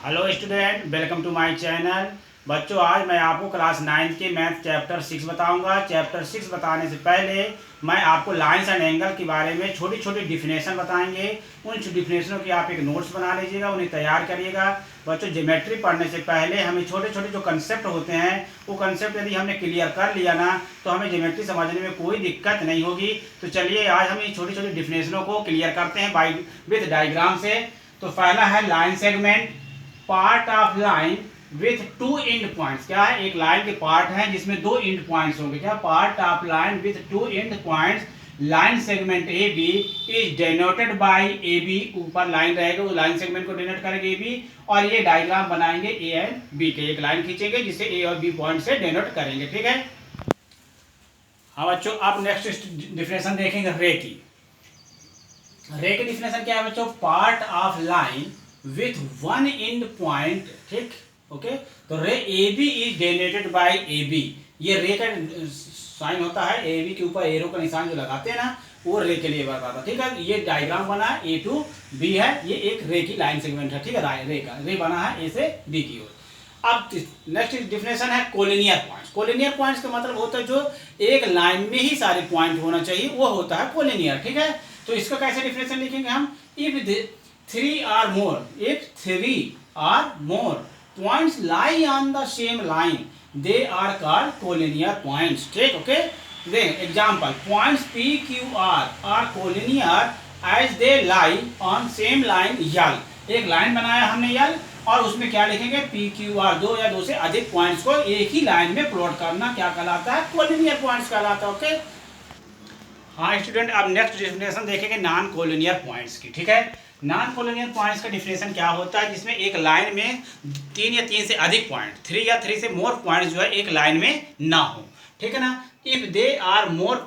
Hello student, welcome to my channel. बच्चों, आज मैं आपको क्लास 9 के मैथ चैप्टर 6 बताऊंगा। चैप्टर 6 बताने से पहले मैं आपको लाइंस एंड एंगल के बारे में छोटी छोटी डिफिनेशन बताएंगे। उन डिफिनेशनों की आप एक नोट्स बना लीजिएगा, उन्हें तैयार करिएगा। बच्चों, ज्योमेट्री पढ़ने से पहले हमें छोटे छोटे जो कंसेप्ट होते हैं वो कंसेप्ट यदि हमने क्लियर कर लिया ना तो हमें ज्योमेट्री समझने में कोई दिक्कत नहीं होगी। तो चलिए आज हम इन छोटी छोटी डिफिनेशनों को क्लियर करते हैं बाई विथ डायग्राम से। तो पहला है line segment, part of line with two end points. क्या है? एक लाइन के पार्ट है जिसमें दो एंड पॉइंट्स होंगे। क्या? Part of line with two end points. Line segment A B is denoted by A B. ऊपर लाइन रहेगा, वो लाइन सेगमेंट को डिनोट करेंगे ए बी, और ये डायग्राम बनाएंगे ए एंड बी के। एक लाइन खींचेंगे जिसे ए और बी पॉइंट से डिनोट करेंगे। ठीक है। हाँ बच्चों, अब नेक्स्ट डिफिनेशन देखेंगे रे की। रे की डिफिनेशन क्या है बच्चों? Part of line with one end point. ठीक, ओके। तो ray A B is denoted by A B. ये रे का साइन होता है, ए बी के ऊपर एरो का निशान जो लगाते हैं ना, वो रे के लिए बताता है। ठीक है। ये डायग्राम बना है, ए टू बी है, ये एक रे की लाइन सेगमेंट है। ठीक है। रे का रे बना है ए से बी की ओर। अब नेक्स्ट डिफिनेशन है कोलिनियर पॉइंट्स। कोलिनियर पॉइंट्स का मतलब होता है जो एक लाइन में ही सारे पॉइंट होना चाहिए, वो होता है कोलिनियर। ठीक है। तो इसका कैसे डिफिनेशन लिखेंगे हम? If three or more, if three or more points lie on the same line, they are called collinear points. ठीक, okay. then example, points P Q R are collinear as they lie on same line L। एक line बनाया हमने L, और उसमें क्या लिखेंगे? P Q R, दो या दो से अधिक पॉइंट्स को एक ही लाइन में प्लॉट करना क्या कहलाता है? कोलिनियर पॉइंट्स कहलाता है। ओके। हाँ स्टूडेंट, अब नेक्स्ट डिफिनेशन देखेंगे नॉन कोलिनियर पॉइंट्स की। ठीक है। नॉन कोलिनियर पॉइंट्स का डिफिनेशन क्या होता है? जिसमें एक लाइन में तीन या तीन से अधिक पॉइंट, थ्री या थ्री से मोर पॉइंट्स जो है एक लाइन में ना हो। ठीक है ना। If they are more,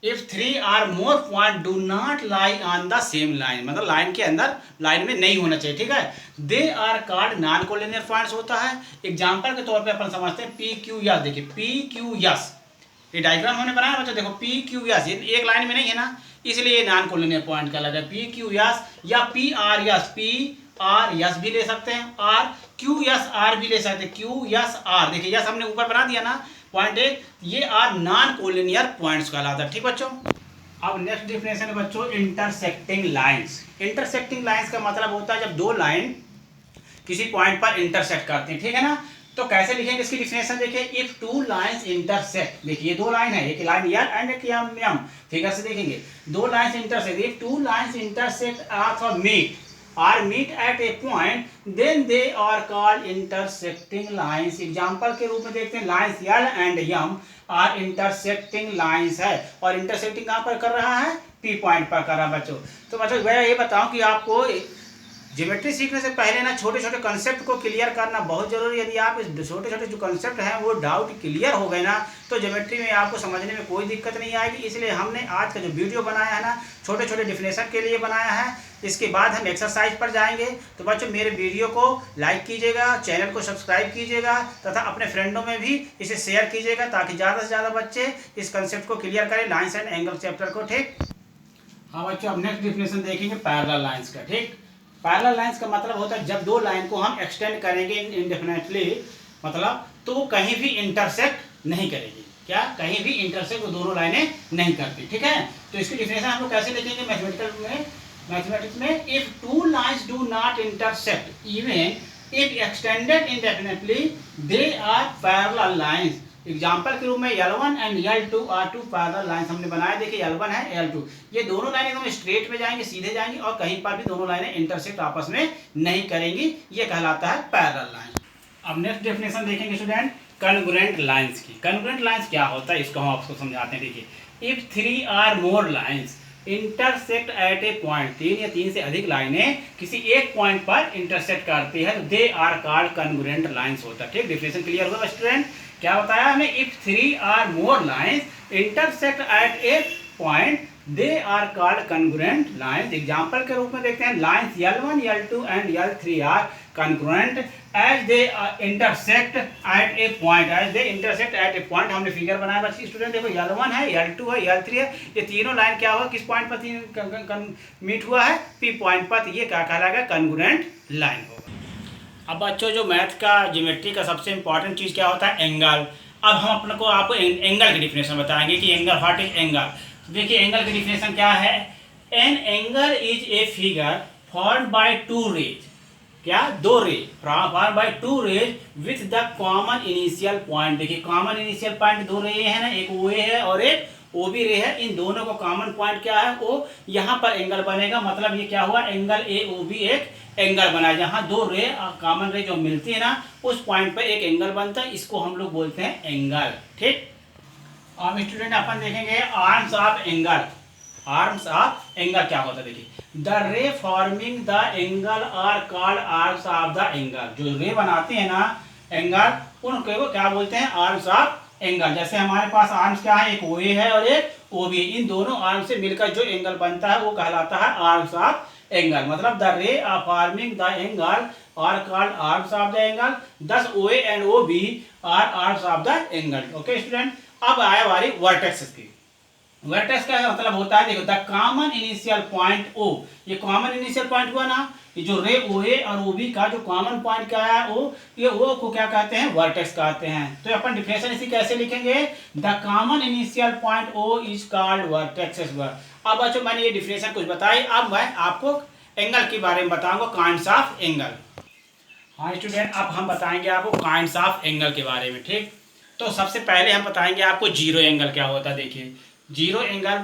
if three or more point do not lie on the same line, मतलब लाइन के अंदर लाइन में नहीं होना चाहिए। ठीक है। They are called non collinear points होता है। एग्जाम्पल के तौर पर अपन समझते हैं पी क्यू यस। देखिए पी क्यू यस, ये डायग्राम हमने बनाया बच्चों। देखो पी क्यू यस एक लाइन में नहीं है ना, इसलिए ये नॉन कोलिनियर पॉइंट कहलाता है। पी क्यू यस या P R yes, P R yes भी ले सकते हैं, और क्यू यस आर भी ले सकते हैं, क्यू यस आर। देखिए यस हमने ऊपर बना दिया ना पॉइंट एक, ये आर नॉन कोलिनियर पॉइंट्स कहलाता है। ठीक बच्चों। अब नेक्स्ट डिफिनेशन है बच्चों इंटरसेक्टिंग लाइंस। इंटरसेक्टिंग लाइंस का मतलब होता है जब दो लाइन किसी पॉइंट पर इंटरसेक्ट करती है। ठीक है ना। तो कैसे लिखेंगे इसकी डिफिनेशन? देखिए इफ टू लाइंस इंटरसेक्ट। देखिए दो लाइन है, एक लाइन यल एंड एक यम। फिगर से देखेंगे दो lines intersect. If two lines intersect अथवा meet at a point, then they are called intersecting lines. Example के रूप में देखते हैं lines L and M are intersecting lines है, और इंटरसेक्टिंग कहाँ पर कर रहा है? पी पॉइंट पर कर रहा है बच्चों। तो बच्चों मैं ये बताऊं कि आपको ज्योमेट्री सीखने से पहले ना छोटे छोटे कंसेप्ट को क्लियर करना बहुत जरूरी है। यदि आप इस छोटे छोटे जो कंसेप्ट हैं वो डाउट क्लियर हो गए ना तो ज्योमेट्री में आपको समझने में कोई दिक्कत नहीं आएगी। इसलिए हमने आज का जो वीडियो बनाया है ना छोटे छोटे डिफिनेशन के लिए बनाया है। इसके बाद हम एक्सरसाइज पर जाएंगे। तो बच्चों मेरे वीडियो को लाइक कीजिएगा, चैनल को सब्सक्राइब कीजिएगा, तथा अपने फ्रेंडों में भी इसे शेयर कीजिएगा ताकि ज़्यादा से ज़्यादा बच्चे इस कंसेप्ट को क्लियर करें, लाइन्स एंड एंगल चैप्टर को। ठीक। हाँ बच्चों, अब नेक्स्ट डिफिनेशन देखेंगे पैरेलल लाइन्स का। ठीक। पैरेलल लाइंस का मतलब होता है जब दो लाइन को हम एक्सटेंड करेंगे इंडेफिनेटली, मतलब तो वो कहीं भी इंटरसेक्ट नहीं करेगी। क्या? कहीं भी इंटरसेक्ट वो दोनों लाइनें नहीं करती। ठीक है। तो इसकी डिफिनेशन हम लोग कैसे लिखेंगे मैथमेटिक्स में? If two lines do not intersect even if extended indefinitely, they are parallel lines. Example के रूप में L1 and L2 are two parallel lines हमने बनाया। देखिए L1 है L2, ये दोनों लाइनें एकदम स्ट्रेट में जाएंगी, सीधे जाएंगी, और कहीं पर भी दोनों लाइनें इंटरसेक्ट आपस में नहीं करेंगी। ये कहलाता है पैरेलल लाइन। अब नेक्स्ट डेफिनेशन देखेंगे स्टूडेंट कॉन्ग्रुएंट लाइंस की। कॉन्ग्रुएंट लाइंस क्या होता है इसको हम आपको समझाते हैं। देखिए if three or more lines intersect at a point, तीन या तीन से अधिक लाइनें किसी एक पॉइंट पर इंटरसेक्ट करती है तो they are called congruent lines होता है। ठीक। डिफिनेशन क्लियर हुआ स्टूडेंट? क्या बताया हमने? If three or more lines intersect at a point, they are called congruent lines. Example के रूप में देखते हैं lines L1, L2 and L3 are congruent as they intersect at a point. As they intersect at a point हमने figure बनाया बच्चे। Student देखो L1 है, L2 है, L3 है, ये तीनों लाइन क्या हुआ? किस पॉइंट पर मीट हुआ है? P पॉइंट पर। ये क्या कहलाएगा? कॉन्ग्रुएंट लाइन होगा। अब बच्चों जो मैथ का ज्योमेट्री का सबसे इंपॉर्टेंट चीज़ क्या होता है, एंगल। अब हम अपने को आपको एंगल की डिफिनेशन बताएंगे कि एंगल, व्हाट इज एंगल। देखिए एंगल की डिफिनेशन क्या है, an angle is a figure formed by two rays, क्या, दो ray formed by two rays with the common initial point. देखिए कॉमन इनिशियल पॉइंट दो रे है ना, एक ओ ए है और एक ओ बी रे है, इन दोनों को कॉमन पॉइंट क्या है, वो यहाँ पर एंगल बनेगा। मतलब ये क्या हुआ, एंगल ए ओ बी एक एंगल बना, जहाँ दो रे कॉमन रे जो मिलती है ना, उस पॉइंट पर एक एंगल बनता है, इसको हम लोग बोलते हैं एंगल। ठीक, अब स्टूडेंट अपन देखेंगे arms of angle. Arms of angle क्या होता है, देखिए the ray forming the angle are called arms of the angle. जो रे बनाते हैं ना एंगल, उनको क्या बोलते हैं, आर्म्स ऑफ एंगल। जैसे हमारे पास आर्म्स क्या है, एक ओ ए है और एक ओ बी, इन दोनों आर्म से मिलकर जो एंगल बनता है वो कहलाता है आर्म्स ऑफ एंगल। मतलब the ray are forming the angle are called arms of the angle, thus O A and O B are arms of the angle. Okay student, अब आया बारी वर्टेक्स की। वर्टेक्स का मतलब होता है, देखो the common initial point O, ये कॉमन इनिशियल पॉइंट हुआ ना, ये जो रे ओ ए और ओ बी का जो कॉमन पॉइंट क्या है ओ, ये ओ को क्या कहते हैं, वर्टेक्स कहते हैं। तो अपन डिफिनेशन इसी कैसे लिखेंगे, the common initial point O is called vertex. अब बच्चों मैंने ये डिफिनेशन कुछ बताई, अब मैं आपको एंगल के बारे में बताऊंगा, काइंड्स ऑफ एंगल। हाँ स्टूडेंट, अब हम बताएंगे आपको काइंड्स ऑफ एंगल के बारे में। ठीक, तो सबसे पहले हम बताएंगे आपको जीरो एंगल क्या होता है। देखिए जीरो एंगल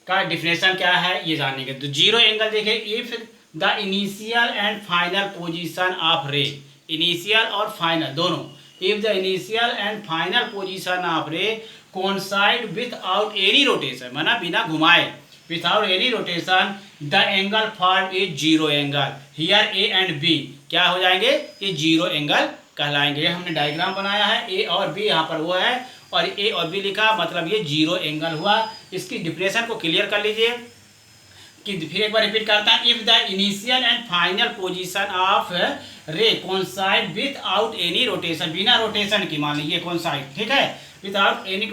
का डिफिनेशन क्या है ये जानेंगे। तो जीरो एंगल देखिए, if the initial and final position of ray, initial और फाइनल दोनों, if the initial and final position of ray coincide without any rotation, माना बिना घुमाए, without any rotation, the angle form is zero angle. Here A and B क्या हो जाएंगे, ये zero angle कहलाएंगे। हमने डायग्राम बनाया है, ए और बी यहाँ पर वो है और ए और बी लिखा, मतलब ये जीरो एंगल हुआ। इसकी डिफिनेशन को क्लियर कर लीजिए कि फिर एक बार रिपीट करता है, if the initial and final position of ray coincide without any rotation, बिना रोटेशन की, मान लीजिए कोइंसाइड, ठीक है, विदाउट एनी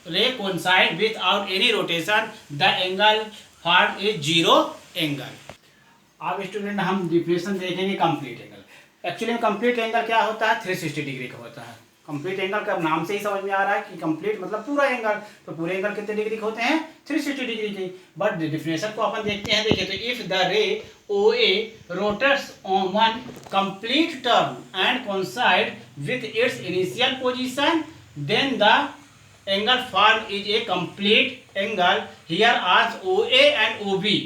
रे coincide without any rotation, the angle form is zero angle. अब स्टूडेंट हम डिफिनेशन देखेंगे complete angle. Actually complete angle क्या होता है, 360 डिग्री का होता है। कंप्लीट एंगल का नाम से ही समझ में आ रहा है कि कंप्लीट मतलब पूरा एंगल, तो पूरे एंगल कितने डिग्री के होते हैं, 360 डिग्री के। बट डिफिनेशन को अपन देखते हैं। देखिए तो if the ray O A rotates on one complete turn and coincide with its initial position, then the angle form is a complete angle. Here are O A and O B,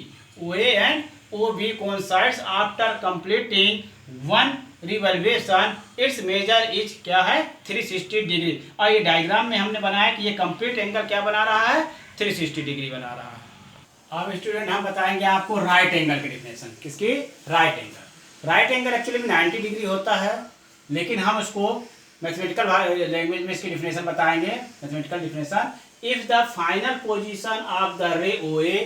O A and O B coincides after completing one revolution, its measure is क्या है, 360 degree. और ये diagram में हमने बनाया कि ये complete angle क्या बना रहा है, 360 डिग्री बना रहा है। अब स्टूडेंट हम बताएंगे आपको राइट एंगल की डिफिनेशन। किसकी, right angle. Right angle actually में 90 डिग्री होता है, लेकिन हम उसको मैथमेटिकल लैंग्वेज में इसकी डिफिनेशन बताएंगे। Mathematical definition, if the final position of the ray O A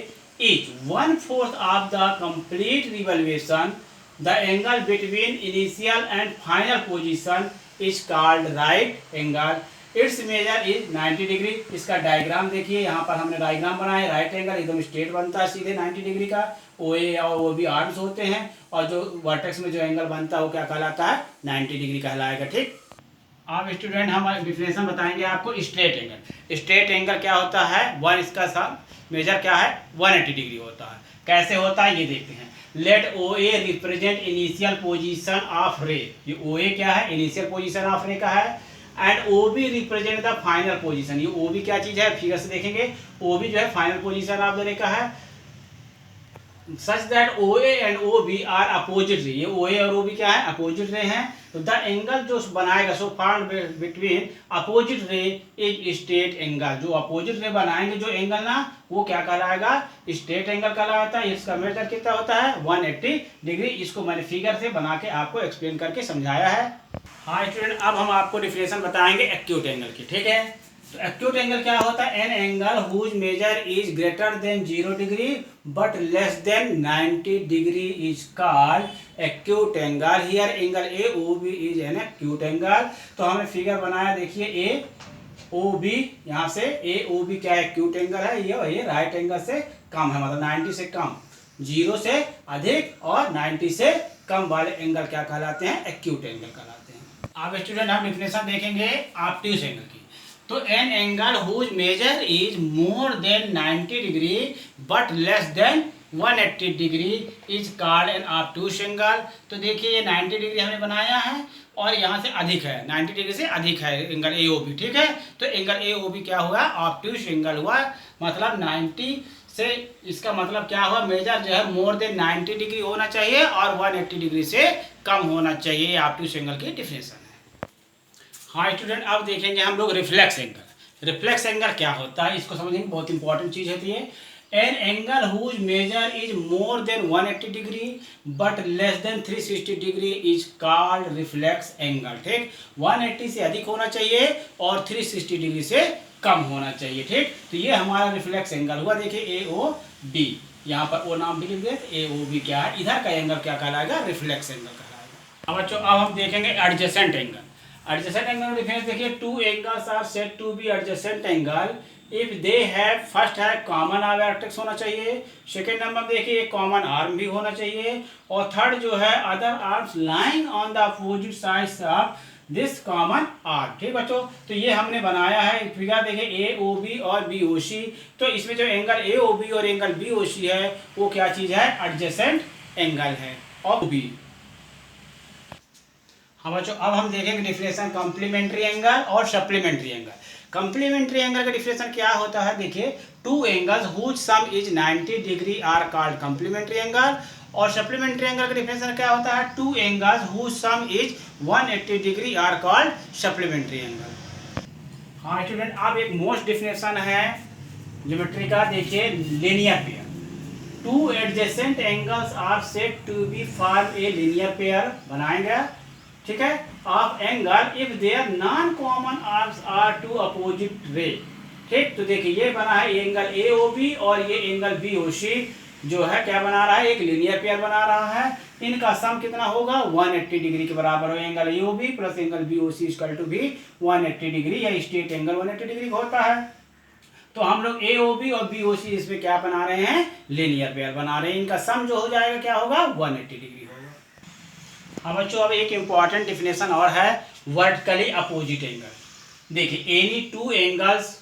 is 1/4 of the complete revolution, the angle between initial and final position is called right angle, its measure is 90 degree. इसका diagram देखिए, यहाँ पर हमने diagram बनाया। Right angle एकदम straight बनता है सीधे 90 डिग्री का, ओ ए और ओ बी आर्म्स होते हैं, और जो वर्टेक्स में जो एंगल बनता है वो क्या कहलाता है, 90 डिग्री कहलाएगा। ठीक, अब स्टूडेंट हम डिफिनेशन बताएंगे आपको स्ट्रेट एंगल। स्ट्रेट एंगल क्या होता है, वन इसका मेजर क्या है, 180 डिग्री होता है। कैसे होता है ये देखते हैं। Let O A represent initial position of ray, ये ओ ए क्या है, इनिशियल पोजीशन ऑफ रे का है, and O B represent the final position. ये ओ बी क्या चीज है, फिगर से देखेंगे, ओ बी जो है final position of the ray का है। Such that O A and O B are opposite ray, ये ओ ए और ओ बी क्या है, अपोजिट रे हैं। तो द एंगल जो बनाएगा, so form between opposite ray is straight angle. जो अपोजिट रे बनाएंगे जो एंगल ना, वो क्या कहलाएगा, स्ट्रेट एंगल कहलाता है। इसका मेजर कितना होता है, 180 डिग्री। इसको मैंने फिगर से बना के आपको एक्सप्लेन करके समझाया है। हाँ स्टूडेंट, अब हम आपको डिफिनेशन बताएंगे एक्यूट एंगल की। ठीक है, तो एक्यूट एंगल क्या होता है, an angle whose measure is greater than 0 degree but less than 90 degree is called acute angle. Here angle A O B is an acute angle. तो हमने फिगर बनाया, देखिए ए ओ बी, यहाँ से ए ओ बी क्या एक्यूट एंगल है, ये right angle से कम है, मतलब 90 से कम, 0 से अधिक और 90 से कम वाले एंगल क्या कहलाते हैं? एक्यूट एंगल कहलाते हैं। अब स्टूडेंट हम डिफिनेशन देखेंगे ऑब्ट्यूज एंगल की। तो an angle whose measure is more than 90 degree but less than 180 degree is called an obtuse angle. तो देखिए ये 90 डिग्री हमने बनाया है और यहाँ से अधिक है, 90 डिग्री से अधिक है एंगल ए ओ बी, ठीक है। तो एंगल ए ओ बी क्या हुआ? ऑब्ट्यूज एंगल हुआ। मतलब 90 से इसका मतलब क्या हुआ? मेजर जो है मोर देन 90 डिग्री होना चाहिए और 180 डिग्री से कम होना चाहिए। ऑब्ट्यूज एंगल की डिफिनेशन है। हाँ स्टूडेंट, अब देखेंगे हम लोग रिफ्लेक्स एंगल। रिफ्लेक्स एंगल क्या होता है इसको समझेंगे, बहुत इंपॉर्टेंट चीज होती है। An angle whose measure is more than 180 degree but less than 360 degree is called reflex angle, ठीक। 180 से अधिक होना चाहिए और 360 डिग्री से कम होना चाहिए, ठीक। तो ये हमारा रिफ्लेक्स एंगल हुआ। देखिए ए ओ बी, यहाँ पर ओ नाम भी लिख दिया। ए ओ बी क्या है? इधर का एंगल क्या कहलाएगा? रिफ्लेक्स एंगल कहलाएगा। अब बच्चों अब हम देखेंगे adjacent angle. Adjacent angle difference देखिए, two angles are said to be adjacent angle if they have, first है कॉमन आर्म वर्टेक्स होना चाहिए, सेकेंड नंबर देखिए कॉमन आर्म भी होना चाहिए, और थर्ड जो है other arms lying on the opposite sides of this common arm, ठीक बच्चों। तो ये हमने बनाया है फिगर देखिए ए ओ बी और बी ओ सी। तो इसमें जो एंगल ए ओ बी और एंगल बी ओ सी है वो क्या चीज है? एडजेसेंट एंगल है और बी। हाँ बच्चों, अब हम देखेंगे डिफिनेशन कॉम्प्लीमेंट्री एंगल और सप्लीमेंट्री एंगल। कॉम्प्लीमेंट्री एंगल का डिफिनेशन क्या होता है? देखिए, two angles whose sum is 90 degree are called complementary angle. और सप्लीमेंट्री एंगल का डिफिनेशन क्या होता है? Two angles whose sum is 180 degree are called supplementary angle. हाँ स्टूडेंट, अब एक मोस्ट डिफिनेशन है ज्योमेट्री का, देखिए linear pair. Two adjacent angles are said to be form a linear pair, बनाएंगे, ठीक है, of angle if their non common arms are two opposite ray, ठीक। तो देखिए ये बना है एंगल ए ओ बी और ये एंगल बी ओ सी जो है क्या बना रहा है? एक लीनियर पेयर बना रहा है। इनका सम कितना होगा? 180 डिग्री के बराबर हो। Angle A O B plus angle B O C equal to भी 180 डिग्री, या स्ट्रेट एंगल 180 डिग्री का होता है। तो हम लोग ए ओ बी और बी ओ सी इसमें क्या बना रहे हैं? लीनियर पेयर बना रहे हैं। इनका सम जो हो जाएगा क्या होगा? 180 डिग्री होगा। हाँ बच्चों, अब एक इंपॉर्टेंट डिफिनेशन और है वर्टिकली अपोजिट एंगल। देखिए any two angles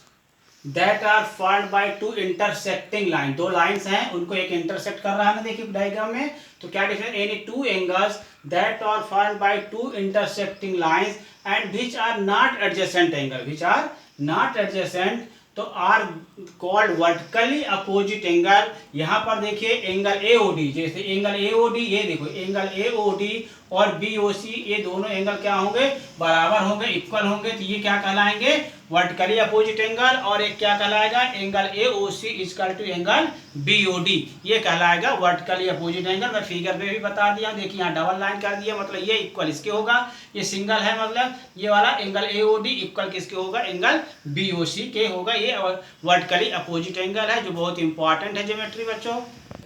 that are formed by two intersecting line, दो लाइंस हैं उनको एक इंटरसेक्ट कर रहा है ना, देखिए डायग्राम में। तो क्या difference? Any two angles that are formed by two intersecting lines and which are not adjacent angle, which are not adjacent, तो are called vertically opposite angle. यहाँ पर देखिए एंगल ए ओ डी, जैसे angle A O D, ये देखो angle A O D और B O C, ये दोनों एंगल क्या होंगे? बराबर होंगे, इक्वल होंगे। तो ये क्या कहलाएंगे? Vertically opposite angle. और एक क्या कहलाएगा? Angle A O C equal to angle B O D, ये कहलाएगा वर्टिकली अपोजिट एंगल। मैं फिगर में भी बता दिया, देखिए यहाँ डबल लाइन कर दिया, मतलब ये इक्वल इसके होगा, ये सिंगल है, मतलब ये वाला angle A O D equal किसके होगा? एंगल बी ओ सी के होगा। ये वर्टिकली अपोजिट एंगल है जो बहुत इंपॉर्टेंट है ज्योमेट्री बच्चों।